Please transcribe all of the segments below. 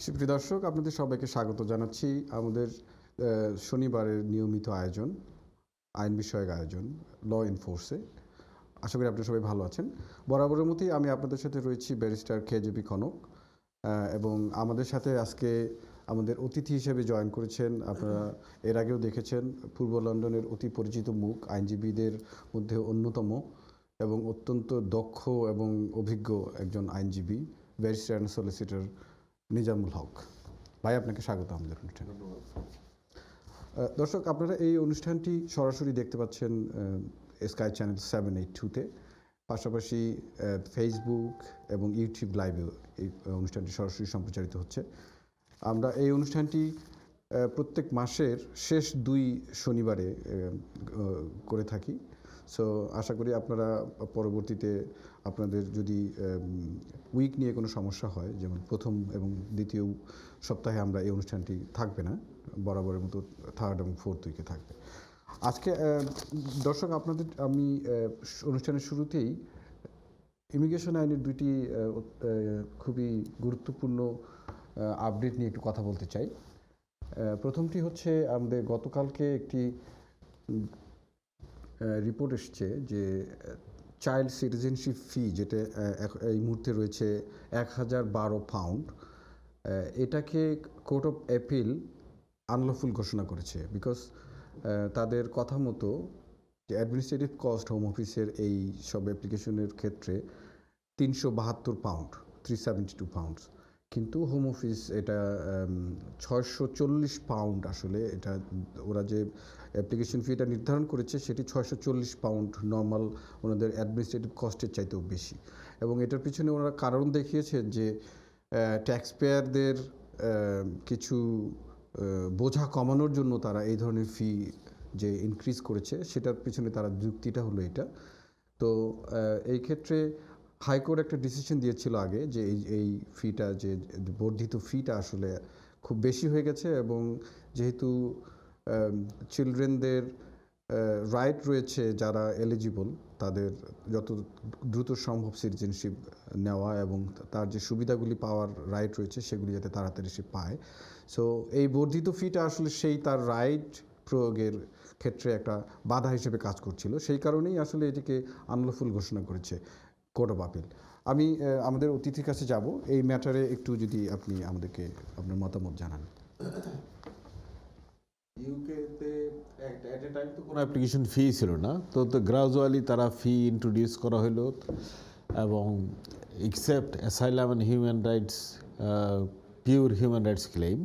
সুপ্রিয় দর্শক, আপনাদের সবাইকে স্বাগত জানাচ্ছি আমাদের শনিবারের নিয়মিত আয়োজন, আইন বিষয়ক আয়োজন ল এনফোর্সে। আশা করি আপনারা সবাই ভালো আছেন। বরাবরের মতোই আমি আপনাদের সাথে রয়েছি ব্যারিস্টার KJP কনক, এবং আমাদের সাথে আজকে আমাদের অতিথি হিসেবে জয়েন করেছেন, আপনারা এর আগেও দেখেছেন, পূর্ব লন্ডনের অতি পরিচিত মুখ, আইনজীবীদের মধ্যে অন্যতম এবং অত্যন্ত দক্ষ এবং অভিজ্ঞ একজন আইনজীবী, ব্যারিস্টার অ্যান্ড সলিসিটর নিজামুল হক। ভাই, আপনাকে স্বাগত আমাদের অনুষ্ঠানে। দর্শক, আপনারা এই অনুষ্ঠানটি সরাসরি দেখতে পাচ্ছেন স্কাই চ্যানেল 782-তে, পাশাপাশি ফেসবুক এবং ইউটিউব লাইভেও এই অনুষ্ঠানটি সরাসরি সম্প্রচারিত হচ্ছে। আমরা এই অনুষ্ঠানটি প্রত্যেক মাসের শেষ 2 শনিবারে করে থাকি। সো আশা করি আপনারা পরবর্তীতে আপনাদের যদি উইক নিয়ে কোনো সমস্যা হয়, যেমন প্রথম এবং দ্বিতীয় সপ্তাহে আমরা এই অনুষ্ঠানটি থাকবে না, বরাবরের মতো 3rd এবং 4th উইকে থাকবে। আজকে দর্শক, আপনাদের আমি অনুষ্ঠানের শুরুতেই ইমিগ্রেশন আইনের 2টি খুবই গুরুত্বপূর্ণ আপডেট নিয়ে একটু কথা বলতে চাই। প্রথমটি হচ্ছে, আমাদের গতকালকে একটি রিপোর্ট এসছে যে চাইল্ড সিটিজেনশিপ ফি, যেটা এই মুহূর্তে রয়েছে 1012 পাউন্ড, এটাকে কোর্ট অফ অ্যাপিল আনলফুল ঘোষণা করেছে। বিকজ তাদের কথা মতো যে অ্যাডমিনিস্ট্রেটিভ কস্ট হোম অফিসের এই সব অ্যাপ্লিকেশনের ক্ষেত্রে 372 পাউন্ড, 372 পাউন্ডস, কিন্তু হোম অফিস এটা 640 পাউন্ড, আসলে এটা ওরা যে অ্যাপ্লিকেশন ফিটা নির্ধারণ করেছে সেটি 640 পাউন্ড নর্মাল ওনাদের অ্যাডমিনিস্ট্রেটিভ কস্টের চাইতেও বেশি। এবং এটার পিছনে ওনারা কারণ দেখিয়েছেন যে ট্যাক্স পেয়ারদের কিছু বোঝা কমানোর জন্য তারা এই ধরনের ফি যে ইনক্রিজ করেছে, সেটার পিছনে তারা যুক্তিটা হলো এটা। তো এই ক্ষেত্রে হাইকোর্ট একটা ডিসিশন দিয়েছিল আগে যে এই ফিটা, যে বর্ধিত ফিটা আসলে খুব বেশি হয়ে গেছে, এবং যেহেতু চিলড্রেনদের রাইট রয়েছে, যারা এলিজিবল তাদের যত দ্রুত সম্ভব সিটিজেনশিপ নেওয়া এবং তার যে সুবিধাগুলি পাওয়ার রাইট রয়েছে সেগুলি যাতে তাড়াতাড়ি সে পায়। সো এই বর্ধিত ফিটা আসলে সেই তার রাইট প্রয়োগের ক্ষেত্রে একটা বাধা হিসেবে কাজ করছিল, সেই কারণেই আসলে এটিকে আনলফুল ঘোষণা করেছে কোর্ট অফ আপিল। আমি আমাদের অতিথির কাছে যাব, এই ম্যাটারে একটু যদি আপনি আমাদেরকে আপনার মতামত জানান। ইউকেতে অ্যাট এ টাইম তো কোনো অ্যাপ্লিকেশন ফি ছিল না, তো গ্রাজুয়ালি তারা ফি ইন্ট্রোডিউস করা হলো, এবং except asylum and human rights, pure human rights claim,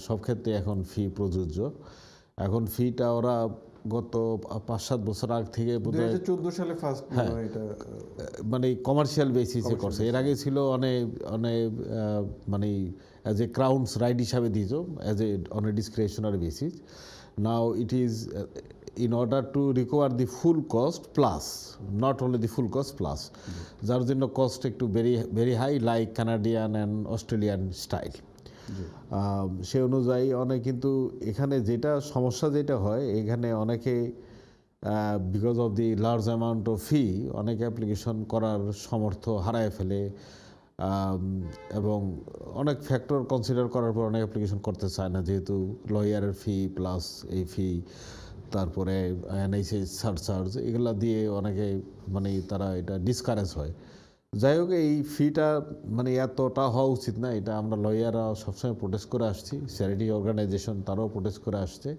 সব ক্ষেত্রে এখন ফি প্রযোজ্য। এখন ফিটা ওরা গত 5-7 বছর আগ থেকে 2014 সালে ফার্স্ট এটা মানে কমার্শিয়াল বেসিসে করছে। এর আগে ছিল অনেক মানে অ্যাজ এ ক্রাউন্স রাইট হিসাবে দিত, as a on a discretionary basis. Now it is in order to recover the full cost plus, not only the full cost plus, যার জন্য কস্ট একটু very high, like Canadian and Australian style. সে অনুযায়ী অনেক, কিন্তু এখানে যেটা সমস্যা যেটা হয়, এখানে অনেকে because of the large amount of fee অনেক অ্যাপ্লিকেশন করার সামর্থ্য হারায় ফেলে, এবং অনেক ফ্যাক্টর কনসিডার করার পর অনেক অ্যাপ্লিকেশন করতে চায় না, যেহেতু লয়ারের ফি প্লাস এই ফি, তারপরে NHS সারচার্জ, এগুলা দিয়ে অনেকে মানে তারা এটা ডিসকারেজ হয়। যাই হোক, এই ফিটা মানে এতটা হওয়া উচিত না, এটা আমরা লয়াররা সবসময় প্রোটেস্ট করে আসছি, চ্যারিটি অর্গানাইজেশন তারাও প্রোটেস্ট করে আসছে।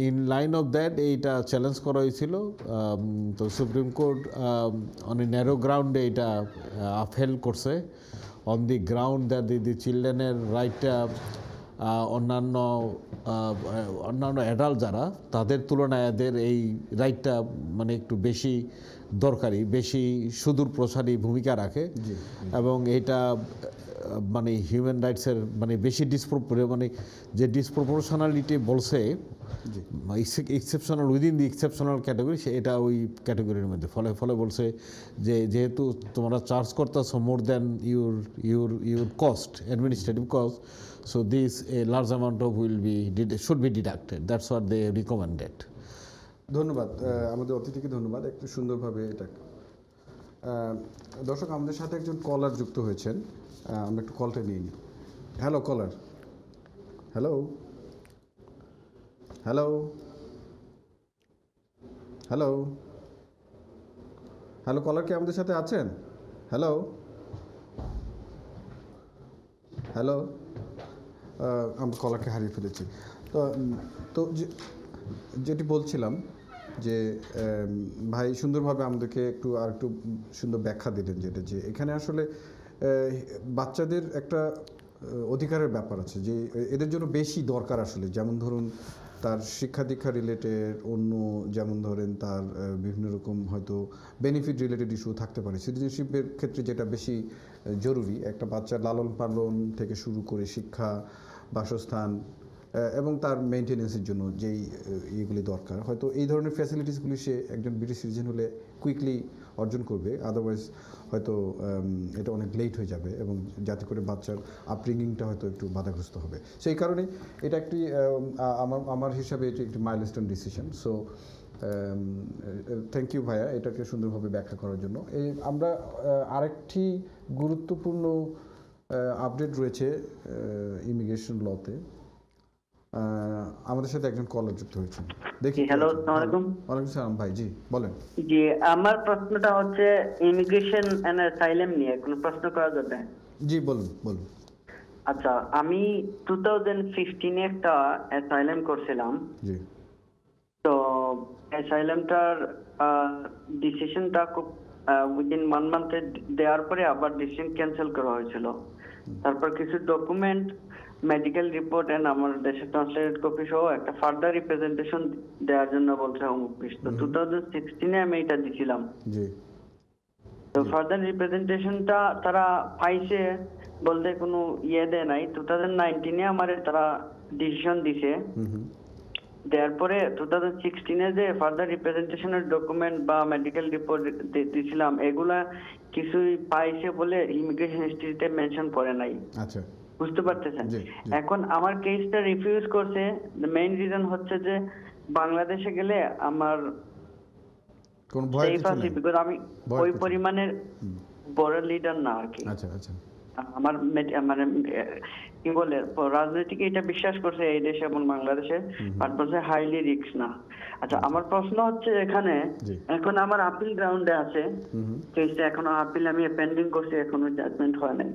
ইন লাইন অফ দ্যাট এইটা চ্যালেঞ্জ করা হয়েছিল, তো supreme court on a narrow গ্রাউন্ডে এটা আফেল করছে, on the ground that the চিলড্রেনের রাইটটা অন্যান্য অ্যাডাল্ট যারা, তাদের তুলনায় এদের এই রাইটটা মানে একটু বেশি দরকারি, বেশি সুদূর প্রসারী ভূমিকা রাখে, এবং এটা মানে হিউম্যান রাইটসের মানে বেশি মানে যে ডিসপ্রপোর্শনালিটি বলছে জি exceptional within the exceptional category এটা ওই ক্যাটাগরির মধ্যে ফলে বলছে যে যেহেতু তোমরা চার্জ করতেছো more than your cost administrative cost so this a large amount of should be deducted that's what they recommended. ধন্যবাদ আমাদের অতিথিকে ধন্যবাদ একটু সুন্দরভাবে এটা দর্শক আমাদের সাথে একজন কলার যুক্ত হয়েছেন আমরা একটু কলটা নিয়ে নিই। হ্যালো কলার, হ্যালো হ্যালো হ্যালো হ্যালো কলার কি আমাদের সাথে আছেন? হ্যালো হ্যালো আমরা কলারকে হারিয়ে ফেলেছি। তো তো যেটি বলছিলাম যে ভাই সুন্দরভাবে আমাদেরকে আর একটু সুন্দর ব্যাখ্যা দিলেন যেটা যে এখানে আসলে বাচ্চাদের একটা অধিকারের ব্যাপার আছে যে এদের জন্য বেশি দরকার আসলে, যেমন ধরুন তার শিক্ষা দীক্ষা রিলেটেড অন্য, যেমন ধরেন তার বিভিন্ন রকম হয়তো বেনিফিট রিলেটেড ইস্যু থাকতে পারে। সিটিজেনশিপের ক্ষেত্রে যেটা বেশি জরুরি একটা বাচ্চার লালন পালন থেকে শুরু করে শিক্ষা, বাসস্থান এবং তার মেনটেনেন্সের জন্য যেই ইয়েগুলি দরকার, হয়তো এই ধরনের ফ্যাসিলিটিসগুলি সে একজন ব্রিটিশ সিটিজেন হলে কুইকলি অর্জন করবে, আদারওয়াইজ হয়তো এটা অনেক লেট হয়ে যাবে এবং যাতে করে বাচ্চার আপব্রিঙ্গিংটা হয়তো একটু বাধাগ্রস্ত হবে। সেই কারণে এটা একটি আমার হিসাবে এটি একটি milestone decision. So thank you ভাইয়া এটাকে সুন্দরভাবে ব্যাখ্যা করার জন্য। আমরা আরেকটি গুরুত্বপূর্ণ আপডেট রয়েছে ইমিগ্রেশন লতে। আমাদের সাথে একজন কলার যুক্ত হয়েছেন, দেখি। হ্যালো, আসসালামু আলাইকুম। ওয়ালাইকুম সালাম ভাই, জি বলেন। জি, আমার প্রশ্নটা হচ্ছে ইমিগ্রেশন এন্ড অ্যাসাইলাম নিয়ে কোনো প্রশ্ন করা যাবে? জি বলুন বলুন। আচ্ছা, আমি 2015 একটা অ্যাসাইলাম করছিলাম। জি। তো অ্যাসাইলামটার ডিসিশনটা খুব উইদিন 1 মান্থে দেওয়ার পরে আবার ডিসিশন ক্যান্সেল করা হয়েছিল। তারপর কিছু ডকুমেন্ট, মেডিকেল রিপোর্ট এন্ড আমার দেশের ট্রান্সলেটেড কপি সহ একটা ফার্দার রিপ্রেজেন্টেশন দেওয়ার জন্য বলছে হোম অফিস। তো 2016 আমি এটা দিছিলাম। জি। তো ফার্দার রিপ্রেজেন্টেশনটা তারা পাইছে বলতে কোনো দেয় নাই। 2019 আমারে তারা ডিসিশন দিছে। দেওয়ার পরে 2016 যে ফার্দার রিপ্রেজেন্টেশনের ডকুমেন্ট বা মেডিকেল রিপোর্ট দিছিলাম এগুলা কিছুই পাইছে বলে ইমিগ্রেশন হিস্ট্রিতে মেনশন করে নাই। আচ্ছা, বুঝতে পারতেছেন? এখন আমার কেসটা রিফিউজ করছে। মেইন রিজন হচ্ছে যে বাংলাদেশে গেলে আমার কোন ভয় সেফ আছে, বিকজ আমি ওই পরিমাণের বড় লিডার না আর কি। আচ্ছা আচ্ছা। আমার মানে কি বলে রাজনৈতিক এটা বিশ্বাস করছে এই দেশে এবং বাংলাদেশে, বাট বলছে হাইলি রিস্ক না। আচ্ছা, আমার প্রশ্ন হচ্ছে এখানে এখন আমার আপিল গ্রাউন্ডে আছে কেসটা, এখনো আপিল আমি পেন্ডিং করছি, এখনো জাজমেন্ট হয় নাই।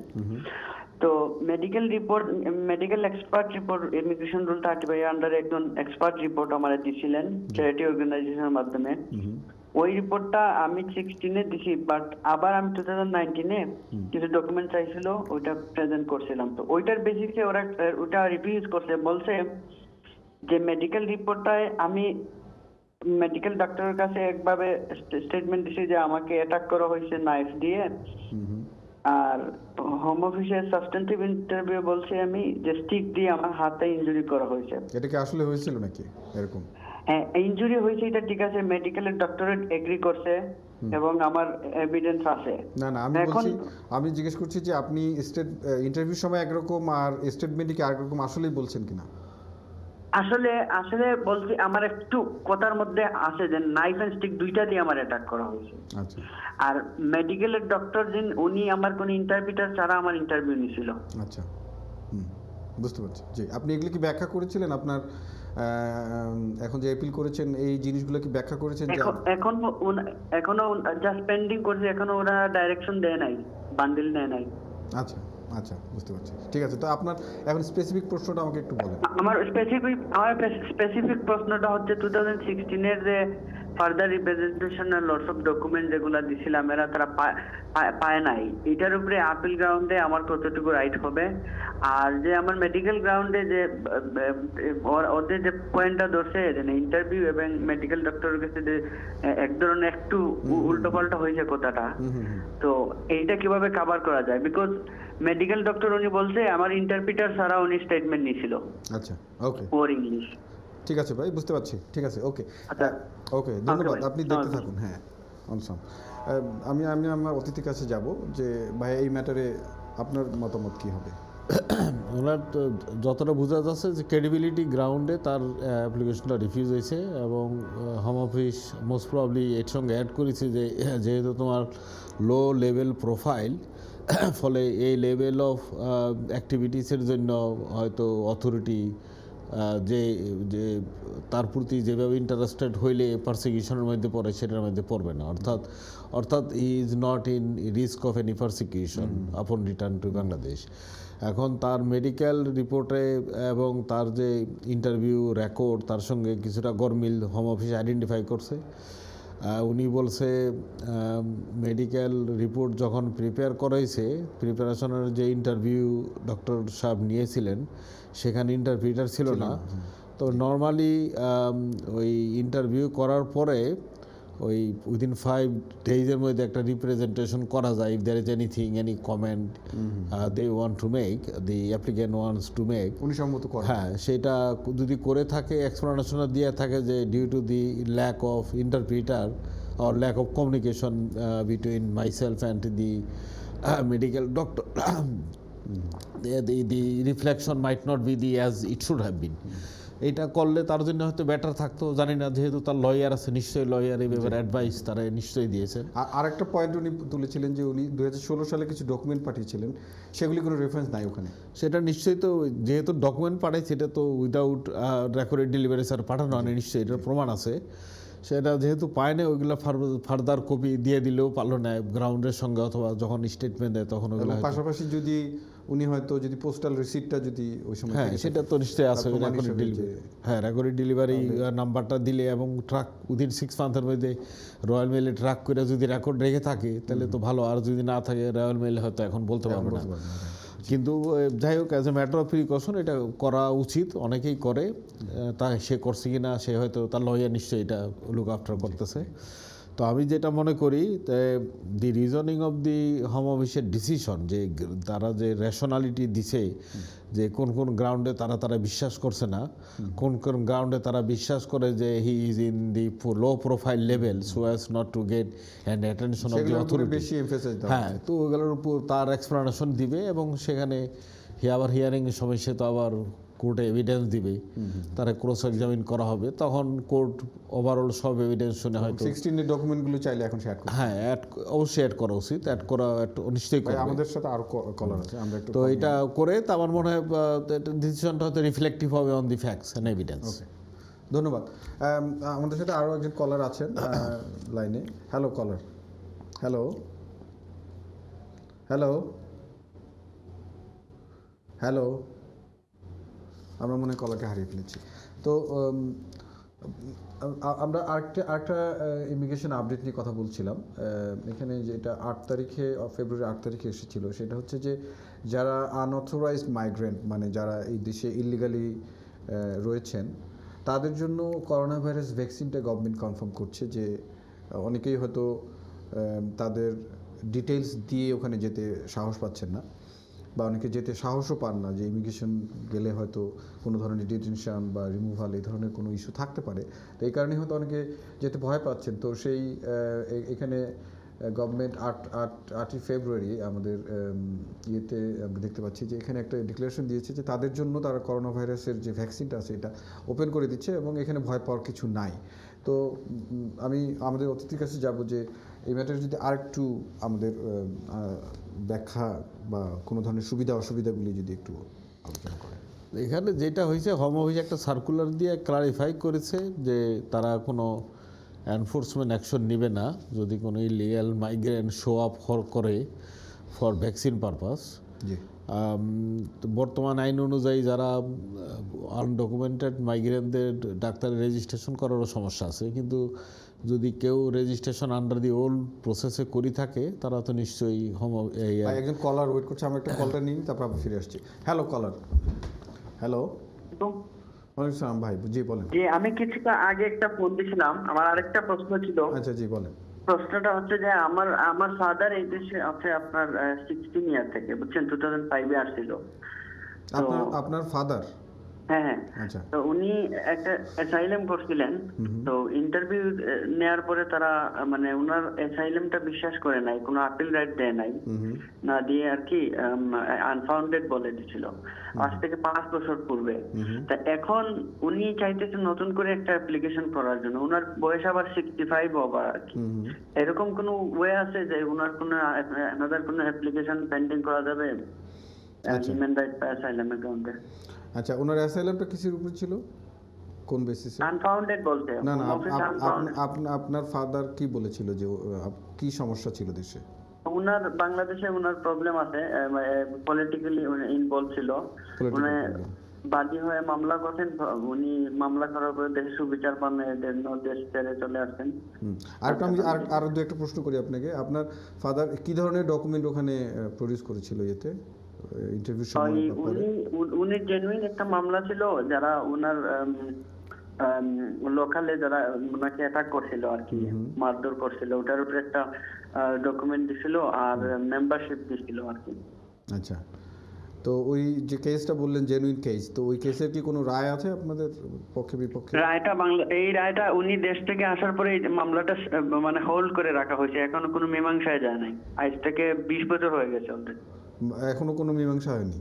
তো medical report, medical expert report immigration rule 35 আন্ডারে একজন এক্সপার্ট রিপোর্ট আমারে দিছিলেন চ্যারিটি অর্গানাইজেশনের মাধ্যমে। ওই রিপোর্টটা আমি 16 দিছি, বাট আবার আমি 2019 কিছু ডকুমেন্ট চাইছিল, ওইটা প্রেজেন্ট করছিলাম। তো ওইটার বেসিসে ওরা ওটা রিভিউজ করছে, বলছে যে মেডিকেল রিপোর্টটায় আমি মেডিকেল ডাক্তারের কাছে একভাবে স্টেটমেন্ট দিছি যে আমাকে অ্যাটাক করা হয়েছে নাইফ দিয়ে, আর হোম অফিসের সাবস্টেন্টিভ ইন্টারভিউ বলছে আমি যে স্টিক দিয়ে আমার হাতে ইনজুরি করা হয়েছে। এটা কি আসলে হয়েছিল নাকি এরকম? হ্যাঁ, ইনজুরি হয়েছে, এটা ঠিক আছে, মেডিকেলের ডক্টরেট এগ্রি করছে এবং আমার এভিডেন্স আছে। না না, আমি জিজ্ঞেস করছি যে আপনি ইন্টারভিউর সময় একরকম আর স্টেটমেন্টে কি আরেকরকম আসলেই বলছেন কিনা? আসলে বলছি আমার একটু কথার মধ্যে আছে যে নাইফ এন্ড স্টিক দুইটা দিয়ে আমার অ্যাটাক করা হয়েছে। আচ্ছা। আর মেডিকেলের ডক্টর যিনি উনি আমার কোন ইন্টারভিউটার ছাড়া আমার ইন্টারভিউ নিছিল। আচ্ছা, বুঝতে পারছি। জি, আপনি এগুলো কি ব্যাখ্যা করেছিলেন আপনার এখন যে অ্যাপিল করেছেন এই জিনিসগুলো কি ব্যাখ্যা করেছেন? এখনো জাস্ট পেন্ডিং করছে, এখনো ওরা ডাইরেকশন দেয় নাই, বান্ডিল নেয় নাই। আচ্ছা আচ্ছা, বুঝতে পারছি। ঠিক আছে, তো আপনার এখন স্পেসিফিক প্রশ্নটা আমাকে একটু বলেন। আমার স্পেসিফিক প্রশ্নটা হচ্ছে 2016 এর যে further representation are lots of document যেগুলো দিছিলাম এরা তারা পায় নাই, এটার উপরে আপিল গ্রাউন্ডে আমার কতটুকু রাইট হবে? আর যে আমার মেডিকেল গ্রাউন্ডে যে ওদের যে পয়েন্টটা ধরছে যে ইন্টারভিউ এবং মেডিকেল ডক্টরের কাছে যে এক ধরনের একটু উল্টো পাল্টা হয়েছে কথাটা, তো এইটা কিভাবে কভার করা যায়? বিকজ মেডিকেল ডক্টর উনি বলছে আমার ইন্টারপ্রিটার ছাড়া উনি স্টেটমেন্ট নিছিল। আচ্ছা, ওকে, ওর ইংলিশ। ঠিক আছে ভাই, বুঝতে পারছি, ঠিক আছে, ওকে, আচ্ছা, ওকে, ধন্যবাদ, ভাই, আপনি দেখতে থাকুন। হ্যাঁ, অনসাম, আমি আমার অতিথির কাছে যাব যে ভাই এই ম্যাটারে আপনার মতামত কি হবে? ওনার তো যতটা বোঝা যাচ্ছে যে ক্রেডিবিলিটি গ্রাউন্ডে তার অ্যাপ্লিকেশনটা রিফিউজ হয়েছে এবং হোম অফিস মোস্ট প্রবলি এর সঙ্গে অ্যাড করেছে যে যেহেতু তোমার লো লেভেল প্রোফাইল, ফলে এই লেভেল অফ অ্যাক্টিভিটিসের জন্য হয়তো অথরিটি যে যে তার প্রতি যেভাবে ইন্টারেস্টেড হইলে পারসিকিউশনের মধ্যে পড়ে সেটার মধ্যে পড়বে না, অর্থাৎ he is not in risk of any persecution আপন রিটার্ন টু বাংলাদেশ। এখন তার মেডিকেল রিপোর্টে এবং তার যে ইন্টারভিউ রেকর্ড তার সঙ্গে কিছুটা গরমিল হোম অফিস আইডেন্টিফাই করছে। উনি বলছে মেডিকেল রিপোর্ট যখন প্রিপেয়ার করাইছে, প্রিপারেশনের যে ইন্টারভিউ ডক্টর সাহেব নিয়েছিলেন সেখানে ইন্টারপ্রিটার ছিল না। তো নর্মালি ওই ইন্টারভিউ করার পরে ওই উইদিন 5 days-এর মধ্যে একটা রিপ্রেজেন্টেশন করা যায়, if there is anything, any comment they want to make, the applicant wants to make, উনি সম্মত করেন, হ্যাঁ, সেটা যদি করে থাকে এক্সপ্লেনেশন দিয়ে থাকে যে due to the lack of interpreter or lack of communication between myself and the medical doctor, the reflection might not be the as it should have been. এটা করলে তার জন্য হয়তো বেটার থাকতো, জানি না, যেহেতু তার লয়ার আছে, নিশ্চয়ই লয়ার এই ব্যাপারে অ্যাডভাইস তারা নিশ্চয়ই দিয়েছেন। আর একটা পয়েন্ট উনি তুলেছিলেন যে উনি 2016 সালে কিছু ডকুমেন্ট পাঠিয়েছিলেন, সেগুলি কোনো রেফারেন্স নাই ওখানে। সেটা নিশ্চয়ই, তো যেহেতু ডকুমেন্ট পাঠায় সেটা তো উইদাউট রেকর্ডেড ডেলিভারি স্যার পাঠানো হয়, নিশ্চয়ই এটার প্রমাণ আছে। সেটা যেহেতু পায় না, ওইগুলো ফার্দার কপি দিয়ে দিলেও পারলো না গ্রাউন্ডের সঙ্গে, অথবা যখন স্টেটমেন্ট দেয় তখন ওগুলো পাশাপাশি যদি উনি হয়তো যদি পোস্টাল রিসিপ্টটা যদি ওই সময়, হ্যাঁ, সেটা তো নিশ্চয়ই আছে, হ্যাঁ, রেকর্ডেড ডেলিভারি নাম্বারটা দিলে এবং ট্রাক উইদিন 6 মান্থের মধ্যে রয়্যাল মেলে ট্রাক করে যদি রেকর্ড রেখে থাকে তাহলে তো ভালো, আর যদি না থাকে রয়্যাল মেলে হয়তো এখন বলতে পারবে না। কিন্তু যাই হোক, as a matter of precaution এটা করা উচিত, অনেকেই করে, তা সে করছে কি না সে হয়তো তার লয়ার নিশ্চয়ই এটা লুক আফটার করতেছে। তো আমি যেটা মনে করি, দি রিজনিং অফ দি হোম অফিসের ডিসিশন, যে তারা যে রেশনালিটি দিছে যে কোন কোন গ্রাউন্ডে তারা বিশ্বাস করছে না, কোন কোন গ্রাউন্ডে তারা বিশ্বাস করে যে he is in the low profile level so as not to get and attention of the authority, বেশি এমফাসাইজ দাও। হ্যাঁ, তো ওগুলোর উপর তার এক্সপ্লেনেশন দিবে এবং সেখানে আবার হিয়ারিংয়ের সময় সে তো আবার কোর্টে এভিডেন্স দিবে, তারা ক্রস এক্সামিন করা হবে, তখন কোর্ট ওভারঅল সব এভিডেন্স শুনে হয়তো 16 এর ডকুমেন্টগুলো চাইলে এখন শেয়ার করতে, হ্যাঁ, অবশ্যই অ্যাড করা উচিত, অ্যাড করা নিশ্চয়ই করবে। আমাদের সাথে আরো কলার আছে, আমরা একটু তো এটা করে তো আমার মনে হয় ডিসিশনটা হয়তো রিফ্লেক্টিভ হবে on the facts and evidence. ধন্যবাদ। আমাদের সাথে আরও একজন কলার আছেন লাইনে। হ্যালো কলার, হ্যালো হ্যালো হ্যালো, আমরা মনে হয় কলারকে হারিয়ে ফেলেছি। তো আমরা আরেকটা ইমিগ্রেশন আপডেট নিয়ে কথা বলছিলাম। এখানে যেটা 8 তারিখে ফেব্রুয়ারি 8 তারিখে এসেছিল, সেটা হচ্ছে যে যারা আনঅথরাইজড মাইগ্রেন্ট, মানে যারা এই দেশে ইলিগালি রয়েছেন, তাদের জন্য করোনা ভাইরাস ভ্যাকসিনটা গভর্নমেন্ট কনফার্ম করছে যে অনেকেই হয়তো তাদের ডিটেলস দিয়ে ওখানে যেতে সাহস পাচ্ছেন না, বা অনেকে যেতে সাহসও পান না, যে ইমিগ্রেশন গেলে হয়তো কোনো ধরনের ডিটেনশন বা রিমুভাল এই ধরনের কোনো ইস্যু থাকতে পারে। তো এই কারণে হয়তো অনেকে যেতে ভয় পাচ্ছেন। তো সেই এখানে গভর্নমেন্ট 8ই ফেব্রুয়ারি আমাদের ইয়েতে আমরা দেখতে পাচ্ছি যে এখানে একটা ডিক্লারেশন দিয়েছে যে তাদের জন্য তারা করোনা ভাইরাসের যে ভ্যাকসিনটা আছে এটা ওপেন করে দিচ্ছে এবং এখানে ভয় পাওয়ার কিছু নাই। তো আমি আমাদের অতিথির কাছে যাব যে এই ম্যাটারে যদি আরেকটু আমাদের ব্যাখ্যা বা কোনো ধরনের সুবিধা অসুবিধাগুলি যদি একটু আলোচনা করেন। এখানে যেটা হয়েছে, হোম অফিস একটা সার্কুলার দিয়ে ক্লারিফাই করেছে যে তারা কোনো এনফোর্সমেন্ট অ্যাকশন নেবে না যদি কোনো ইলিগাল মাইগ্রেন্ট শো আপ করে ফর ভ্যাকসিন পারপাস। বর্তমান আইন অনুযায়ী যারা আনডকুমেন্টেড মাইগ্রেন্টদের ডাক্তারের রেজিস্ট্রেশন করারও সমস্যা আছে, কিন্তু যদি কেউ রেজিস্ট্রেশন আন্ডার দি ওল্ড প্রসেসে করে থাকে তারা তো নিশ্চয়ই ভাই একজন কলার ওয়েট করছে, আমরা একটা কলটা নিই, তারপর আবার ফিরে আসছি। হ্যালো কলার, হ্যালো, ওয়ালাইকুম সালাম ভাই, জি বলেন। জি, আমি কিছুটা আগে একটা ফোন দিয়েছিলাম, আমার আরেকটা প্রশ্ন ছিল। আচ্ছা জি বলেন। প্রশ্নটা হচ্ছে যে আমার ফাদার এই দেশে আছে আপনার 16 ইয়ার থেকে, বুঝছেন, 2005 আসছিল। তো আপনার ফাদার? হ্যাঁ হ্যাঁ। আচ্ছা। তো উনি একটা অ্যাসাইলাম করছিলেন। তো ইন্টারভিউ নেওয়ার পরে তারা মানে ওনার অ্যাসাইলামটা বিশ্বাস করে নাই, কোনো আপিল রাইট দেয় নাই, না দিয়ে আর কি আনফাউন্ডেড বলে দিছিল আজ থেকে 5 বছর পূর্বে। তা এখন উনি চাইতেছেন নতুন করে একটা অ্যাপ্লিকেশন করার জন্য, ওনার বয়স আবার 65 ওভার আর কি। এরকম কোনো ওয়ে আছে যে ওনার কোনো আনাদার কোনো অ্যাপ্লিকেশন পেন্ডিং করা যাবে হিউম্যান রাইট বা অ্যাসাইলামের গ্রাউন্ডে? আচ্ছা, ওনার অ্যাসাইলামটা কিসের উপর ছিল, কোন বেসিসে? আনফাউন্ডেড বলতে না না, আপনার ফাদার কি বলেছিল যে কি সমস্যা ছিল দেশে? ওনার বাংলাদেশে ওনার প্রবলেম আছে, পলিটিক্যালি ইনভলভ ছিল। উনি বাদী হয়ে মামলা করছেন, উনি মামলা করার পরে দেশে সুবিচার পান, দেশ ছেড়ে চলে আসছেন। আরেকটা আমি আরো দু একটা প্রশ্ন করি আপনাকে, আপনার ফাদার কি ধরনের ডকুমেন্ট ওখানে প্রডিউস করেছিল এতে ইন্টারভিউ সময়? উনি জেনুইন একটা মামলা ছিল, যারা ওনার লোকালে যারা ওনাকে অ্যাটাক করছিল আর কি, মারধর করছিল, ওটার উপরে একটা ডকুমেন্ট দিছিল আর মেম্বারশিপ দিছিল আর কি। আচ্ছা, তো ওই যে কেসটা বললেন জেনুইন কেস, তো ওই কেসের কি কোনো রায় আছে আপনাদের পক্ষে বিপক্ষে? এই রায়টা উনি দেশ থেকে আসার পরে এই মামলাটা মানে হোল্ড করে রাখা হয়েছে, এখনো কোনো মীমাংসায় যায় নাই। আজ থেকে 20 বছর হয়ে গেছে অলরেডি, এখনো কোনো মীমাংসা হয়নি?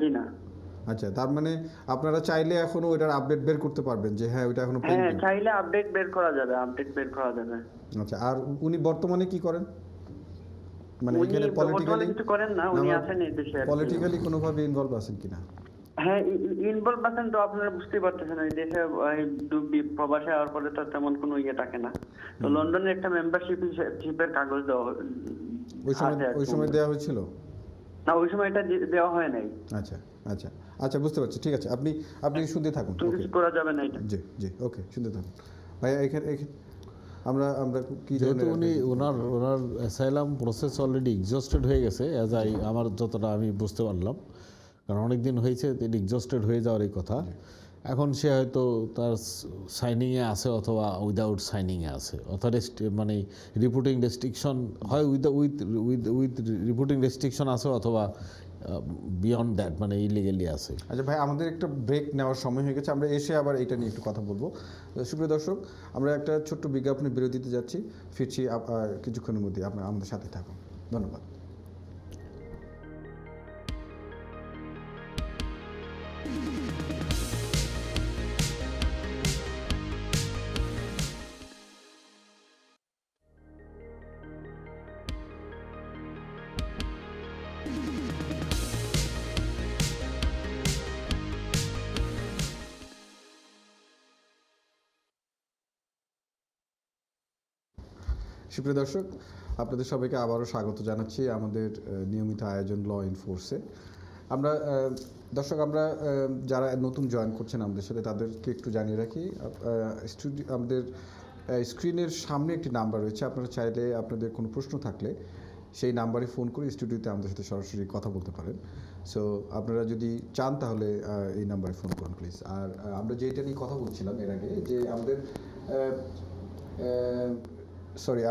জি না। আচ্ছা, তার মানে আপনারা চাইলে এখনো ওইটার আপডেট বের করতে পারবেন যে হ্যাঁ ওইটা এখনো হ্যাঁ, পেন্ডিং? চাইলে আপডেট বের করা যাবে, আপডেট বের করা যাবে। আচ্ছা, আর উনি বর্তমানে কি করেন, মানে উনি এখানে বর্তমানে কিছু করেন না, উনি আছেন এই দেশে। পলিটিক্যালি কোনোভাবে ইনভলভ আছেন কিনা? হ্যাঁ, ইনভলভ আছেন, তো আপনারা বুঝতেই পারতেছেন ওই দেশে প্রবাসে হওয়ার পরে তো তেমন কোনো ইয়ে থাকে না। তো লন্ডনে একটা মেম্বারশিপের কাগজ দেওয়া ওই সময় দেওয়া হয়েছিল না, ওই সময় এটা দেওয়া হয় নাই। আচ্ছা আচ্ছা আচ্ছা, বুঝতে পারছি, ঠিক আছে, আপনি শুনতে থাকুন। কিছু করা যাবে না এটা। জি জি, ওকে, শুনতে থাকুন ভাইয়া। এখানে আমরা কি যেহেতু উনি ওনার অ্যাসাইলাম প্রসেস অলরেডি এক্সস্টেড হয়ে গেছে, আমার যতটা আমি বুঝতে পারলাম, কারণ অনেক দিন হয়েছে এক্সস্টেড হয়ে যাওয়ার এই কথা। এখন সে হয়তো তার সাইনিংয়ে আছে অথবা উইদাউট সাইনিংয়ে আছে, অর্থাৎ মানে রিপোর্টিং রেস্ট্রিকশন হয় উইথ রিপোর্টিং রেস্ট্রিকশন আছে অথবা বিয়ন্ড দ্যাট মানে ইলিগেলি আছে। আচ্ছা ভাই, আমাদের একটা ব্রেক নেওয়ার সময় হয়ে গেছে, আমরা এসে আবার এটা নিয়ে একটু কথা বলবো। সুপ্রিয় দর্শক, আমরা একটা ছোট্ট বিজ্ঞাপনে বিরতিতে যাচ্ছি, ফিরছি কিছুক্ষণের মধ্যে, আপনারা আমাদের সাথে থাকুন। ধন্যবাদ। সুপ্রিয় দর্শক, আপনাদের সবাইকে আবারও স্বাগত জানাচ্ছি আমাদের নিয়মিত আয়োজন ল ইন ফোর্সে। আমরা আমরা যারা নতুন জয়েন করছেন আমাদের সাথে তাদেরকে একটু জানিয়ে রাখি, আমাদের স্ক্রিনের সামনে একটি নাম্বার রয়েছে, আপনারা চাইলে আপনাদের কোনো প্রশ্ন থাকলে সেই নাম্বারে ফোন করে স্টুডিওতে আমাদের সাথে সরাসরি কথা বলতে পারেন। সো আপনারা যদি চান তাহলে এই নাম্বারে ফোন করুন প্লিজ। আর আমরা যেটা নিয়ে কথা বলছিলাম এর আগে, যে আমাদের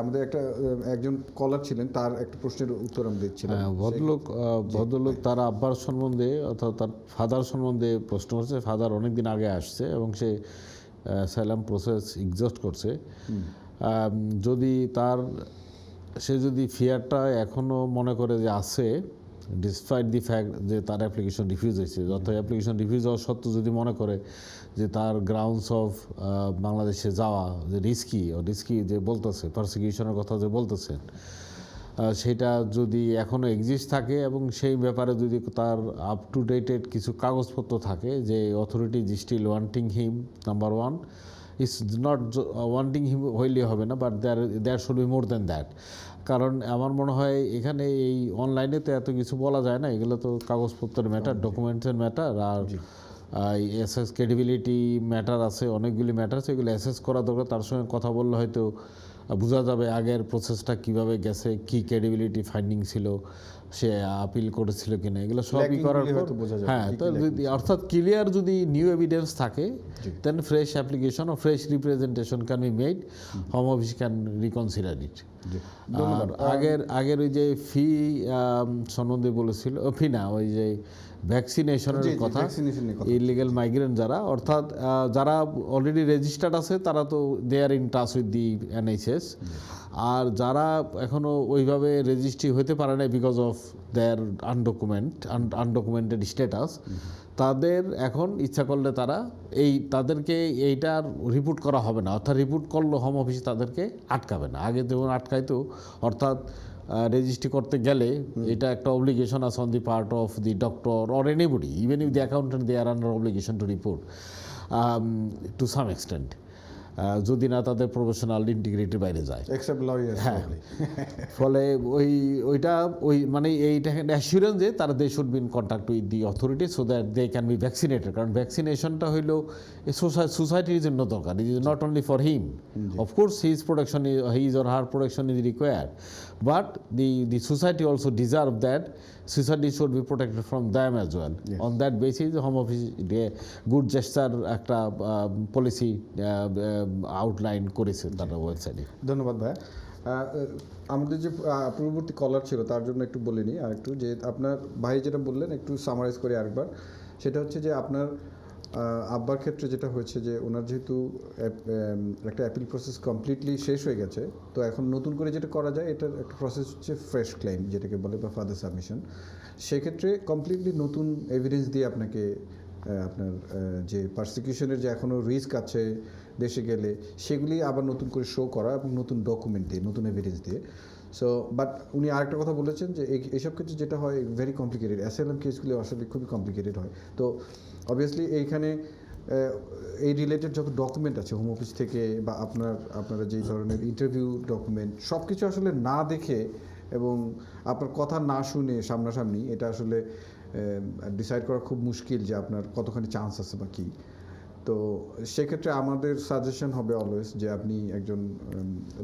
আমাদের একজন কলার ছিলেন, তার একটা প্রশ্নের উত্তর আমরা দিচ্ছিলাম। ভদ্রলোক তার আব্বার সম্বন্ধে অর্থাৎ তার ফাদার সম্বন্ধে প্রশ্ন করছে। ফাদার অনেক দিন আগে আসছে এবং সে অ্যাসাইলাম প্রসেস এক্সস্ট করছে। সে যদি ফিয়ারটা এখনও মনে করে যে আছে, ডিসপাইট দি ফ্যাক্ট যে তার অ্যাপ্লিকেশন রিফিউজ হয়েছে, অর্থাৎ অ্যাপ্লিকেশন রিফিউজ হওয়া সত্ত্বেও যদি মনে করে যে তার গ্রাউন্ডস অফ বাংলাদেশে যাওয়া যে রিস্কি যে বলতেছে, পারসিকিউশনের কথা যে বলতেছেন, সেটা যদি এখনও এক্সিস্ট থাকে এবং সেই ব্যাপারে যদি তার আপ টু ডেটেড কিছু কাগজপত্র থাকে যে authority is still wanting him, number one is not wanting him হইলে হবে না, but there should be more than that. কারণ আমার মনে হয় এখানে এই অনলাইনে তো এত কিছু বলা যায় না, এগুলো তো কাগজপত্রের ম্যাটার, ডকুমেন্টসের ম্যাটার। আর অ্যাসেস ক্রেডিবিলিটি ম্যাটার আছে, অনেকগুলি ম্যাটার আছে, এগুলো অ্যাসেস করা দরকার। তার সঙ্গে কথা বললে হয়তো বোঝা যাবে আগের প্রসেসটা কিভাবে গেছে, কি ক্রেডিবিলিটি ফাইন্ডিং ছিল, সে আপিল করেছিল কিনা, এগুলো সবই Lacking করার গুলি পর হয়তো বোঝা যাবে, হ্যাঁ, কি কি তো lacking যদি অর্থাৎ ক্লিয়ার যদি নিউ এভিডেন্স থাকে, দেন ফ্রেশ অ্যাপ্লিকেশন ও fresh representation can be made, home office can reconsider it. আর আগের ওই যে ফি সম্বন্ধে বলেছিল, ফি না, ওই যে ভ্যাকসিনেশনের কথা, ইলিগাল মাইগ্রেন্ট যারা, অর্থাৎ যারা অলরেডি রেজিস্টার্ড আছে তারা তো they are in touch with the NHS, আর যারা এখনও ওইভাবে রেজিস্ট্রি হতে পারে না because of their undocumented status, তাদের এখন ইচ্ছা করলে তারা তাদেরকে এইটার রিপোর্ট করা হবে না, অর্থাৎ রিপোর্ট করলে হোম অফিস তাদেরকে আটকাবে না। আগে যেমন আটকাইতো, অর্থাৎ রেজিস্ট্রি করতে গেলে এটা একটা অব্লিগেশন আছে on the part of the doctor or anybody, even if the accountant they are under obligation to report to some extent, যদি না তাদের প্রফেশনাল ইন্টিগ্রিটির বাইরে যায়। হ্যাঁ, ফলে ওইটা মানে এইটা অ্যাসিওরেন্স যে তারা they should be in contact with the authority so that they can be vaccinated. কারণ ভ্যাকসিনেশনটা হইল সোসাইটির জন্য দরকার, it is not only for him, of course his or her protection is required, but the society also deserve that society should be protected from them as well. Yes. On that basis, Home Office good gesture একটা policy outline করেছে তার ওয়েবসাইটে। ধন্যবাদ ভাইয়া। আমাদের যে পূর্ববর্তী কলার ছিল তার জন্য একটু বলে নিই আর একটু, যে আপনার ভাই যেটা বললেন একটু সামারাইজ করে আরেকবার, সেটা হচ্ছে যে আপনার আব্বার ক্ষেত্রে যেটা হয়েছে যে ওনার যেহেতু একটা অ্যাপিল প্রসেস কমপ্লিটলি শেষ হয়ে গেছে, তো এখন নতুন করে যেটা করা যায় এটার একটা প্রসেস হচ্ছে ফ্রেশ ক্লেম যেটাকে বলে, বা ফার্দার সাবমিশন। সেক্ষেত্রে কমপ্লিটলি নতুন এভিডেন্স দিয়ে আপনাকে আপনার যে পারসিকিউশনের যে এখনও রিস্ক আছে দেশে গেলে, সেগুলি আবার নতুন করে শো করা এবং নতুন ডকুমেন্ট দিয়ে, নতুন এভিডেন্স দিয়ে। সো বাট উনি আরেকটা কথা বলেছেন যে এইসব ক্ষেত্রে যেটা হয় ভেরি কমপ্লিকেটেড, অ্যাসাইলাম কেসগুলি আসলে খুবই কমপ্লিকেটেড হয়। তো অবভিয়াসলি এইখানে এই রিলেটেড যত ডকুমেন্ট আছে হোম অফিস থেকে, বা আপনারা যেই ধরনের ইন্টারভিউ ডকুমেন্ট, সব কিছু আসলে না দেখে এবং আপনার কথা না শুনে সামনাসামনি এটা আসলে ডিসাইড করা খুব মুশকিল যে আপনার কতখানি চান্স আছে বা কী। তো সেক্ষেত্রে আমাদের সাজেশন হবে অলওয়েজ যে আপনি একজন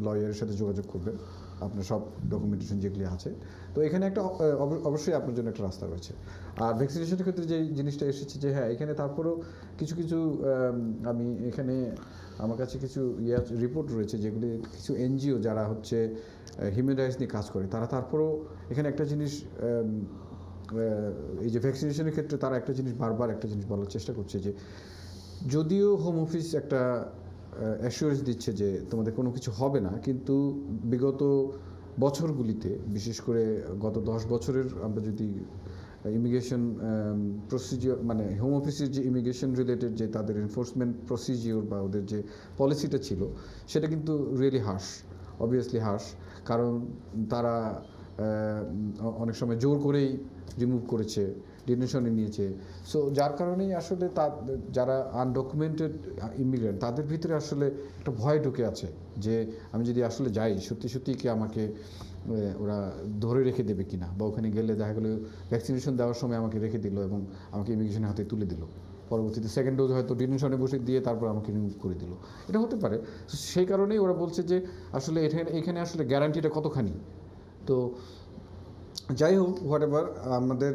লয়ারের সাথে যোগাযোগ করবেন, আপনার সব ডকুমেন্টেশন যেগুলি আছে। তো এখানে একটা অবশ্যই আপনার জন্য একটা রাস্তা রয়েছে। আর ভ্যাকসিনেশনের ক্ষেত্রে যে জিনিসটা এসেছে যে হ্যাঁ, এখানে তারপরেও কিছু আমি এখানে আমার কাছে কিছু রিপোর্ট রয়েছে যেগুলি কিছু এনজিও যারা হচ্ছে হিউম্যান রাইটস নিয়ে কাজ করে, তারা তারপরেও এখানে একটা জিনিস এই যে ভ্যাকসিনেশনের ক্ষেত্রে তারা একটা জিনিস বারবার একটা জিনিস বলার চেষ্টা করছে যে যদিও হোম অফিস একটা অ্যাসুরেন্স দিচ্ছে যে তোমাদের কোনো কিছু হবে না, কিন্তু বিগত বছরগুলিতে, বিশেষ করে গত 10 বছরের আমরা যদি ইমিগ্রেশন প্রসিজিওর, মানে হোম অফিসের যে ইমিগ্রেশন রিলেটেড যে তাদের এনফোর্সমেন্ট প্রসিজিওর বা ওদের যে পলিসিটা ছিল, সেটা কিন্তু রিয়েলি অবভিয়াসলি কারণ তারা অনেক সময় জোর করেই রিমুভ করেছে, ডিটেনশনে নিয়েছে। সো যার কারণেই আসলে যারা আনডকুমেন্টেড ইমিগ্রেন্ট তাদের ভিতরে আসলে একটা ভয় ঢুকে আছে যে আমি যদি আসলে যাই সত্যি কি আমাকে ওরা ধরে রেখে দেবে কিনা, বা ওখানে গেলে দেখা গেলো ভ্যাকসিনেশন দেওয়ার সময় আমাকে রেখে দিল এবং আমাকে ইমিগ্রেশনের হাতে তুলে দিল, পরবর্তীতে সেকেন্ড ডোজ হয়তো ডিটেনশনে বসে দিয়ে তারপর আমাকে রিমুভ করে দিল, এটা হতে পারে। সেই কারণেই ওরা বলছে যে আসলে এখানে আসলে গ্যারান্টিটা কতখানি। তো যাই হোক, হোয়াটএভার, আমাদের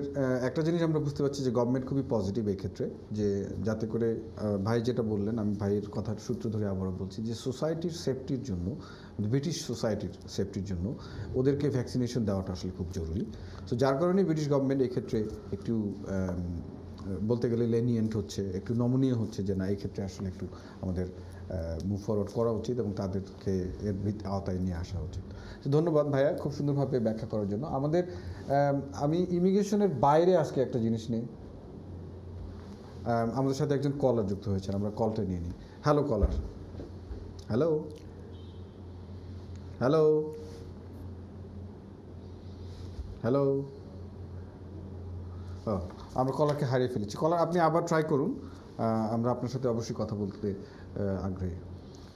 একটা জিনিস আমরা বুঝতে পারছি যে গভর্নমেন্ট খুবই পজিটিভ এই ক্ষেত্রে, যে যাতে করে ভাই যেটা বললেন, আমি ভাইয়ের কথার সূত্র ধরে আবারও বলছি যে সোসাইটির সেফটির জন্য, ব্রিটিশ সোসাইটির সেফটির জন্য ওদেরকে ভ্যাকসিনেশন দেওয়াটা আসলে খুব জরুরি। তো যার কারণে ব্রিটিশ গভর্নমেন্ট এই ক্ষেত্রে একটু বলতে গেলে লেনিয়েন্ট হচ্ছে, একটু নমনীয় হচ্ছে যে না, এই ক্ষেত্রে আসলে একটু আমাদের মুভ ফরওয়ার্ড করা উচিত এবং তাদেরকে এর আওতায় নিয়ে আসা উচিত। তো ধন্যবাদ ভাইয়া খুব সুন্দরভাবে ব্যাখ্যা করার জন্য। আমি ইমিগ্রেশনের বাইরে আজকে একটা জিনিস নিয়ে আমাদের সাথে একজন কলার যুক্ত হয়েছেন, আমরা কলটা নিয়ে নিই। হ্যালো কলার, হ্যালো হ্যালো হ্যালো ও, আমরা কলারকে হারিয়ে ফেলেছি। কলার, আপনি আবার ট্রাই করুন, আমরা আপনার সাথে অবশ্যই কথা বলতে আগ্রহী।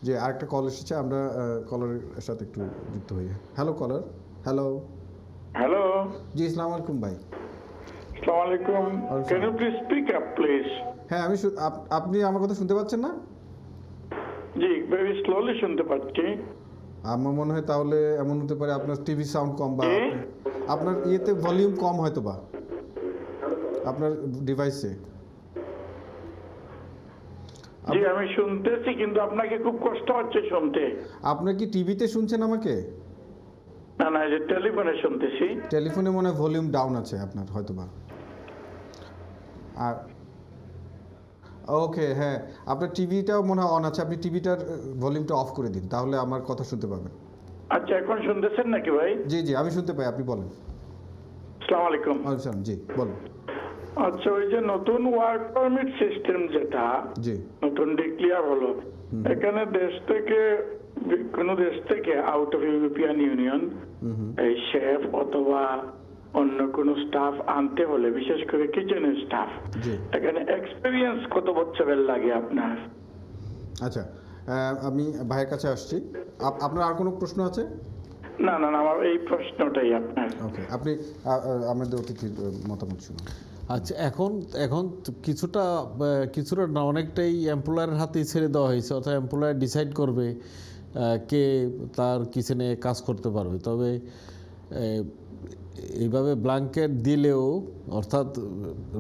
যে আরেকটা কল এসেছে, আমরা কলারের সাথে একটু যুক্ত হই। হ্যালো কলার, হ্যালো Hello. জি, আসসালামু আলাইকুম ভাই। Assalamu alaikum. Can you please speak up, please? হ্যাঁ আমি আপনি আমার কথা শুনতে পাচ্ছেন না? জি ভেরি স্লোলি শুনতে পাচ্ছি। আমার মনে হয় তাহলে এমন হতে পারে আপনার টিভি সাউন্ড কম বা আপনার ইয়েতে ভলিউম কম হয়তো বা আপনার ডিভাইসে। জি আমি শুনতেছি কিন্তু আপনাকে খুব কষ্ট হচ্ছে শুনতে। আপনার কি টিভিতে শুনছেন আমাকে? না না, যে টেলিফোনে শুনতেছি। টেলিফোনে মনে হয় ভলিউম ডাউন আছে আপনার হয়তো বা। আর ওকে, হ্যাঁ আপনার টিভিটাও মনে হয় অন আছে, আপনি টিভিটার ভলিউমটা অফ করে দিন, তাহলে আমার কথা শুনতে পাবেন। আচ্ছা এখন শুনতেছেন নাকি ভাই? জি জি আমি শুনতে পাই, আপনি বলেন। আসসালামু আলাইকুম। আচ্ছা জি বলুন। আচ্ছা ওই যে নতুন ওয়ার্ক পারমিট সিস্টেম যেটা জি নতুন ডিক্লেয়ার হলো, এখানে দেশ থেকে কোন দেশ থেকে আউট অফ ইউরোপিয়ান ইউনিয়ন এই শেফ অথবা অন্য কোন স্টাফ আনতে হলে, বিশেষ করে কিচেনের স্টাফ, জি এখানে এক্সপেরিয়েন্স কত বছরের লাগে আপনার? আচ্ছা আমি ভাইয়ের কাছে আসছি। আপনার আর কোনো প্রশ্ন আছে? না না না, আমার এই প্রশ্নটাই আপনার। ওকে, আপনি আমাদের অতিথির মতামত শুনুন। আচ্ছা এখন এখন কিছুটা না অনেকটাই এমপ্লয়ারের হাতেই ছেড়ে দেওয়া হয়েছে, অর্থাৎ এমপ্লয়ার ডিসাইড করবে কে তার কিচেনে কাজ করতে পারবে। তবে এইভাবে ব্ল্যাঙ্কেট দিলেও, অর্থাৎ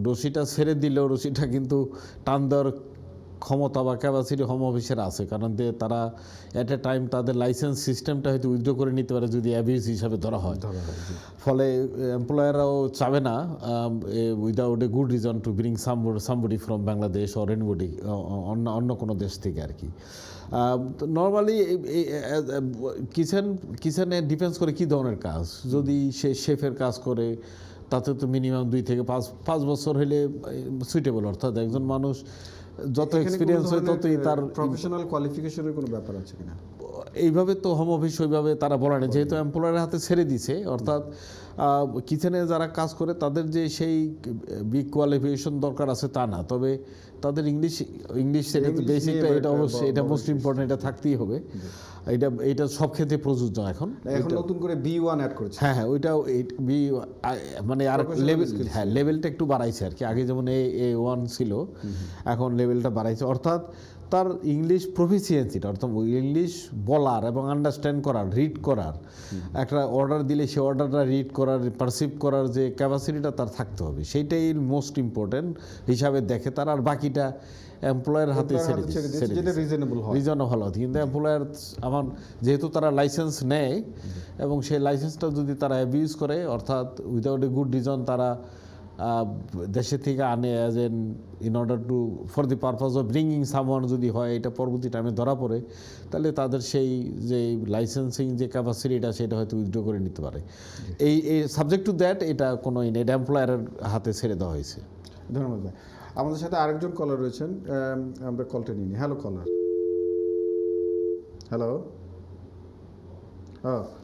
রশিটা ছেড়ে দিলেও রশিটা কিন্তু টান দেওয়ার ক্ষমতা বা ক্যাপাসিটি হোম অফিসের আছে, কারণ তারা অ্যাট এ টাইম তাদের লাইসেন্স সিস্টেমটা হয়তো উইথড্র করে নিতে পারে যদি অ্যাবিউজ হিসাবে ধরা হয়। ফলে এমপ্লয়াররাও চাবে না without a good reason to bring somebody from Bangladesh or anybody অন্য কোনো দেশ থেকে আর কি। নর্মালি কিচেনে ডিপেন্ডস করে কী ধরনের কাজ। যদি সে শেফের কাজ করে তাতে তো মিনিমাম 2 থেকে 5 বছর হলে সুইটেবল, অর্থাৎ একজন মানুষ যত এক্সপিরিয়েন্স হয় ততই তার প্রফেশনাল কোয়ালিফিকেশনের কোনো ব্যাপার আছে কিনা এইভাবে তো হোম অফিস ওইভাবে তারা বলে না, যেহেতু এমপ্লয়ারের হাতে ছেড়ে দিছে। অর্থাৎ কিচেনে যারা কাজ করে তাদের যে সেই বিগ কোয়ালিফিকেশন দরকার আছে তা না, তবে তাদের ইংলিশ সেটা তো বেসিকটা, এটা অবশ্যই এটা মোস্ট ইম্পর্টেন্ট, এটা থাকতেই হবে। এটা সব ক্ষেত্রে প্রযোজ্য এখন নতুন করে B1 অ্যাড করেছে। হ্যাঁ ওইটাও মানে আর লেভেল, হ্যাঁ লেভেলটা একটু বাড়াইছে আর কি। আগে যেমন A1 ছিল, এখন লেভেলটা বাড়াইছে। অর্থাৎ তার ইংলিশ প্রফিসিয়েন্সিটা, অর্থাৎ ইংলিশ বলার এবং আন্ডারস্ট্যান্ড করার, রিড করার, একটা অর্ডার দিলে সে অর্ডারটা রিড করার, পারসিভ করার যে ক্যাপাসিটিটা তার থাকতে হবে, সেইটাই মোস্ট ইম্পর্টেন্ট হিসাবে দেখে তার। আর বাকিটা এমপ্লয়ের হাতে ছেড়ে রিজনেবল হলো। কিন্তু এমপ্লয়ার যেহেতু তারা লাইসেন্স নেয় এবং সেই লাইসেন্সটা যদি তারা অ্যাবিউজ করে, অর্থাৎ উইদাউট এ গুড রিজন তারা দেশে থেকে আনে as in order two for the purpose of bringing someone যদি হয়, এটা পরবর্তী টাইমে ধরা পড়ে, তাহলে তাদের সেই যে লাইসেন্সিং যে ক্যাপাসিটিটা সেটা হয়তো উইথড্র করে নিতে পারে। এই সাবজেক্ট টু দ্যাট এটা কোনো এটা এমপ্লয়ারের হাতে ছেড়ে দেওয়া হয়েছে। ধন্যবাদ ভাই। আমাদের সাথে আরেকজন কলার রয়েছেন, আমরা কলটা নিই। হ্যালো কলার। হ্যালো,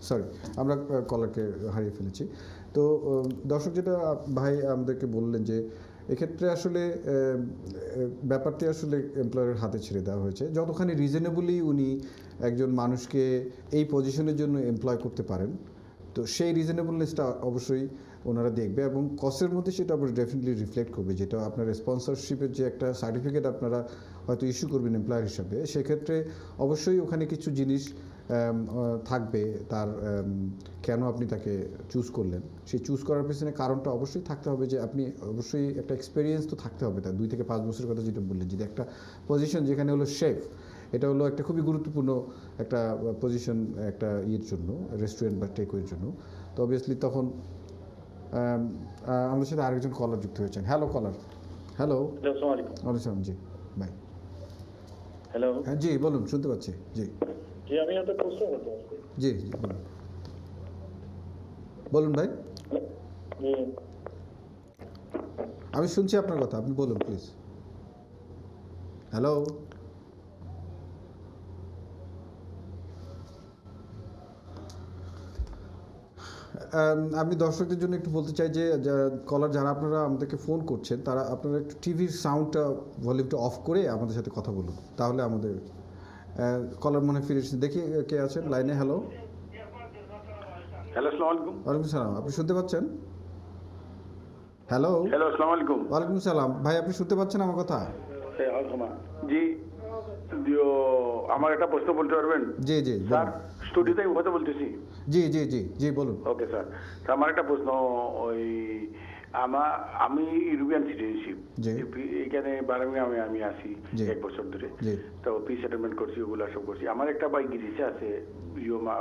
সরি আমরা কলারকে হারিয়ে ফেলেছি। তো দর্শক, যেটা ভাই আমাদেরকে বললেন যে এক্ষেত্রে আসলে ব্যাপারটি আসলে এমপ্লয়ারের হাতে ছেড়ে দেওয়া হয়েছে। যতখানি রিজনেবলি উনি একজন মানুষকে এই পজিশনের জন্য এমপ্লয় করতে পারেন, তো সেই রিজনেবলনেসটা অবশ্যই ওনারা দেখবে এবং কস্টের মধ্যে সেটা অবশ্যই ডেফিনেটলি রিফ্লেক্ট করবে। যেটা আপনার স্পন্সরশিপের যে একটা সার্টিফিকেট আপনারা হয়তো ইস্যু করবেন এমপ্লয়ার হিসাবে, সেক্ষেত্রে অবশ্যই ওখানে কিছু জিনিস থাকবে তার কেন আপনি তাকে চুজ করলেন, সেই চুজ করার পেছনে কারণটা অবশ্যই থাকতে হবে। যে আপনি অবশ্যই একটা এক্সপিরিয়েন্স তো থাকতে হবে তার, 2 থেকে 5 বছরের কথা যেটা বললেন। যদি একটা পজিশন যেখানে হলো শেফ, এটা হলো একটা খুবই গুরুত্বপূর্ণ একটা পজিশন একটা ইয়ের জন্য, রেস্টুরেন্ট বা টেকওয়ের জন্য, তো অবভিয়াসলি তখন আমাদের সাথে আরেকজন কলার যুক্ত হয়েছেন। হ্যালো কলার। হ্যালো, ওয়ালাইকুম জি ভাই। হ্যালো, হ্যাঁ জি বলুন, শুনতে পাচ্ছি। জি জি আমি একটা প্রশ্ন করতে চাচ্ছি। জি বলুন, বলুন ভাই। জি আমি শুনছি আপনার কথা, আপনি বলুন প্লিজ। হ্যালো, আমি দর্শকদের জন্য একটু বলতে চাই যে কলার যারা আপনারা আমাদেরকে ফোন করছেন, তারা আপনারা একটু টিভির সাউন্ডটা ভলিউমটা অফ করে আমাদের সাথে কথা বলুন, তাহলে আমাদের কলার মনে ফিরে এসেছে। দেখি কে আছেন লাইনে। হ্যালো। হ্যালো, আসসালামু আলাইকুম। ওয়ালাইকুম সালাম। আপনি শুনতে পাচ্ছেন? হ্যালো, হ্যালো, আসসালামু আলাইকুম। ওয়ালাইকুম সালাম। ভাই আপনি শুনতে পাচ্ছেন আমার কথা? জি, আমার একটা প্রশ্ন বলতে পারবেন? জি জি স্যার, বলুন। স্টুডিওতে কথা বলতেছি। জি জি জি জি বলুন। Okay sir. তো আমার একটা প্রশ্ন, ওই আমি ইউরোপিয়ান সিটিজেনশিপ, জি। এখানে বার্মিংহামে আমি আছি জি। 1 বছর ধরে। জি। তো পি সেটেলমেন্ট করছি, ওগুলো সব করছি। আমার একটা ভাই গ্রিসে আছে,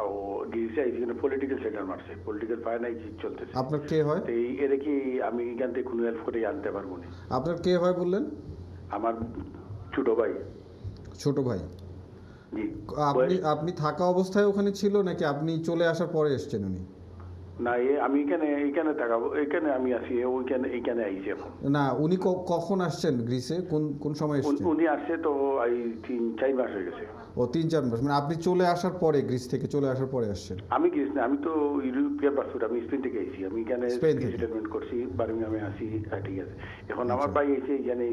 ও গ্রিসে এখানে পলিটিক্যাল সেটেল মারছে, পলিটিক্যাল ফাইনান্স চলতেছে। আপনার কে হয়? তো এর কি আমি এখান থেকে কোনো হেল্প করে আনতে পারবো না? আপনার কে হয় বললেন? আমার ছোট ভাই। ছোট ভাই। জি। আপনি থাকা অবস্থায় ওখানে ছিল নাকি আপনি চলে আসার পরে এসেছেন উনি? না, আমি এখানে থাকাবো, এখানে আমি আছি, এইখানে আইছি এখন। না, উনি কখন আসছেন গ্রিসে? কোন সময় এসেছেন? উনি আসছে তো এই 3-4 মাস হয়ে গেছে। ও 3-4 মাস, মানে আপনি চলে আসার পরে, গ্রিস থেকে চলে আসার পরে আসছেন? আমি গ্রিস না, আমি তো ইউরোপিয়ান পাসপোর্ট, আমি স্পেন থেকে আইছি। আমি এখানে স্পেন থেকে? সেটেলমেন্ট করছি, বার্মিংহামে আছি। ঠিক আছে। এখন আমার ভাই এসে এখানে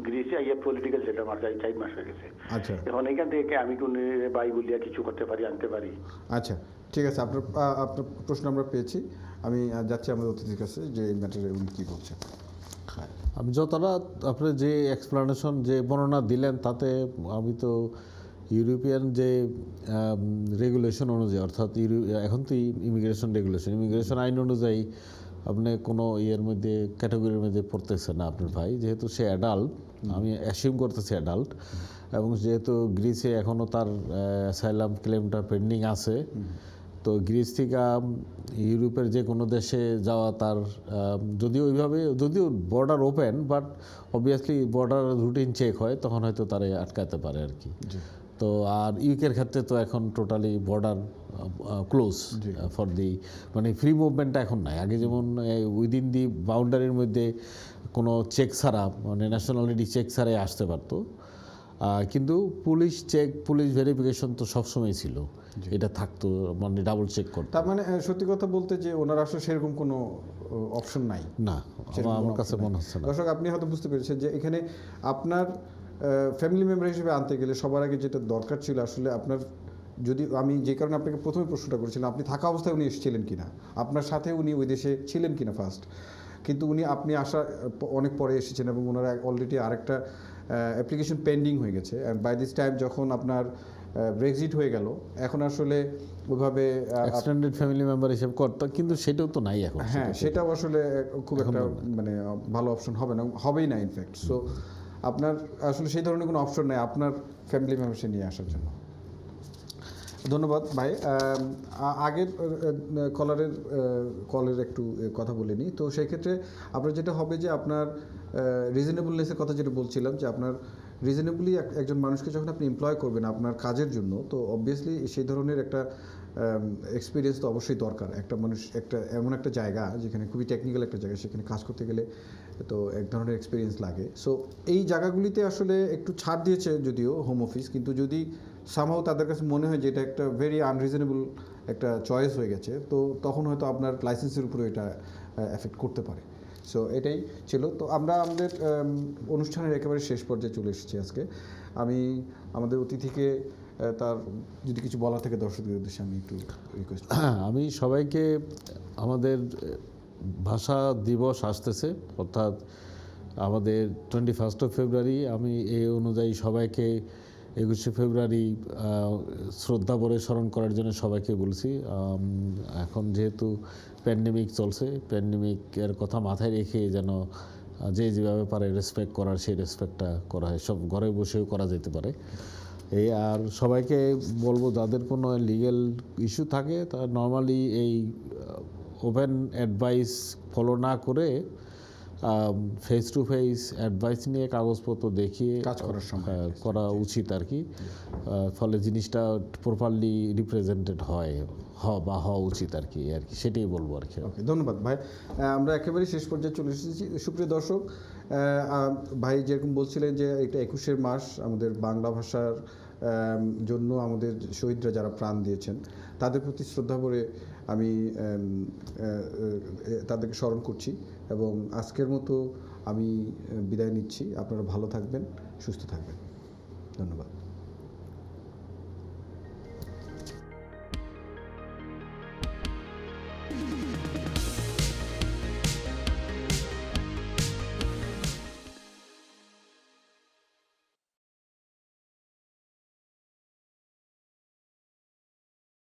গ্রিসে আইয়া পলিটিক্যাল সেটেল মারছে, 4 মাস হয়ে গেছে। আচ্ছা এখন এখান থেকে আমি কোন ভাই বলিয়া কিছু করতে পারি, আনতে পারি? আচ্ছা, ঠিক আছে। আপনার প্রশ্ন আমরা পেয়েছি। আমি যাচ্ছি আমাদের অতিথির কাছে যে এই ম্যাটারে উনি কী বলছেন। আমি যতটা আপনি যে এক্সপ্লানেশন যে বর্ণনা দিলেন তাতে আমি তো ইউরোপিয়ান যে রেগুলেশন অনুযায়ী, অর্থাৎ এখন তো ইমিগ্রেশন আইন অনুযায়ী আপনি কোনো ইয়ের মধ্যে ক্যাটাগরির মধ্যে পড়তেছে না আপনার ভাই, যেহেতু সে অ্যাডাল্ট, আমি অ্যাসিউম করতেছি অ্যাডাল্ট, এবং যেহেতু গ্রিসে এখনও তার অ্যাসাইলাম ক্লেমটা পেন্ডিং আছে, তো গ্রিস থেকে ইউরোপের যে কোনো দেশে যাওয়া তার যদিও border open, but obviously border routine check হয়, তখন হয়তো তারা আটকাতে পারে আর কি। তো আর ইউকের ক্ষেত্রে তো এখন totally border close for the, মানে ফ্রি মুভমেন্টটা এখন নাই। আগে যেমন উইদিন দি বাউন্ডারির মধ্যে কোনো চেক ছাড়া, মানে ন্যাশনালিটি চেক ছাড়াই আসতে পারতো, কিন্তু পুলিশ ভেরিফিকেশন তো সবসময় ছিল, এটা থাকতো, মানে ডাবল চেক করতো। তার মানে সত্যি কথা বলতে যে ওনার আসলে সেরকম কোনো অপশন নাই না, আমার কাছে মনে হচ্ছে না। দর্শক, আপনি হয়তো বুঝতে পেরেছেন যে এখানে আপনার ফ্যামিলি মেম্বার হিসেবে আনতে গেলে সবার আগে যেটা দরকার ছিল আসলে আপনার, যদি আমি যে কারণে আপনাকে প্রথমে প্রশ্নটা করেছিলাম, আপনি থাকা অবস্থায় উনি এসেছিলেন কিনা, আপনার সাথে উনি ওই দেশে ছিলেন কিনা ফার্স্ট। কিন্তু আপনি আসার অনেক পরে এসেছেন এবং ওনারা অলরেডি আরেকটা অ্যাপ্লিকেশন পেন্ডিং হয়ে গেছে। অ্যান্ড বাই দিস টাইম যখন আপনার ব্রেক্সিট হয়ে গেল, এখন আসলে ওইভাবে এক্সটেন্ডেড ফ্যামিলি মেম্বার হিসেবে করতো, কিন্তু সেটাও তো নাই এখন। হ্যাঁ, সেটাও আসলে খুব একটা মানে ভালো অপশন হবে না, হবেই না ইনফ্যাক্ট। সো আপনার আসলে সেই ধরনের কোনো অপশন নেই আপনার ফ্যামিলি মেম্বারসে নিয়ে আসার জন্য। ধন্যবাদ ভাই। আগের কলের একটু কথা বলে নিই। তো সেই ক্ষেত্রে আপনার যেটা হবে যে আপনার রিজনেবলনেসের কথা যেটা বলছিলাম, যে আপনার রিজনেবলি একজন মানুষকে যখন আপনি এমপ্লয় করবেন আপনার কাজের জন্য, তো অবভিয়াসলি সেই ধরনের একটা এক্সপিরিয়েন্স তো অবশ্যই দরকার। একটা মানুষ এমন একটা জায়গা যেখানে খুবই টেকনিক্যাল একটা জায়গা, সেখানে কাজ করতে গেলে তো এক ধরনের এক্সপিরিয়েন্স লাগে। সো এই জায়গাগুলিতে আসলে একটু ছাড় দিয়েছে যদিও হোম অফিস, কিন্তু যদি সামহাও তাদের কাছে মনে হয় যে এটা একটা ভেরি আনরিজনেবল একটা চয়েস হয়ে গেছে, তো তখন হয়তো আপনার লাইসেন্সের উপরে এটা এফেক্ট করতে পারে। সো এটাই ছিল। তো আমরা আমাদের অনুষ্ঠানের একেবারে শেষ পর্যায়ে চলে এসেছি আজকে। আমি আমাদের অতিথিকে তার যদি কিছু বলা থাকে দর্শকদের উদ্দেশ্যে আমি একটু রিকোয়েস্ট। আমি সবাইকে, আমাদের ভাষা দিবস আসতেছে, অর্থাৎ আমাদের 21 ফেব্রুয়ারি, আমি এই অনুযায়ী সবাইকে 21 ফেব্রুয়ারি শ্রদ্ধা ভরে স্মরণ করার জন্য সবাইকে বলছি। এখন যেহেতু প্যান্ডেমিক চলছে, প্যান্ডেমিকের কথা মাথায় রেখে যেন যেভাবে পারে রেসপেক্ট করার, সেই রেসপেক্টটা করা হয়, সব ঘরে বসেও করা যেতে পারে। আর সবাইকে বলবো, যাদের কোনো লিগ্যাল ইস্যু থাকে তা নর্মালি এই ওপেন অ্যাডভাইস ফলো না করে ফেস টু ফেস অ্যাডভাইস নিয়ে কাগজপত্র দেখিয়ে কাজ করা উচিত আর কি। ফলে জিনিসটা প্রপারলি রিপ্রেজেন্টেড হওয়া উচিত আর কি, সেটাই বলবো আর কি। ওকে, ধন্যবাদ ভাই। আমরা একেবারে শেষ পর্যায়ে চলে এসেছি। সুপ্রিয় দর্শক, ভাই যেরকম বলছিলেন যে এটা 21 মাস আমাদের বাংলা ভাষার জন্য আমাদের শহীদরা যারা প্রাণ দিয়েছেন তাদের প্রতি শ্রদ্ধা ভরে আমি তাদেরকে স্মরণ করছি এবং আজকের মতো আমি বিদায় নিচ্ছি। আপনারা ভালো থাকবেন, সুস্থ থাকবেন। ধন্যবাদ।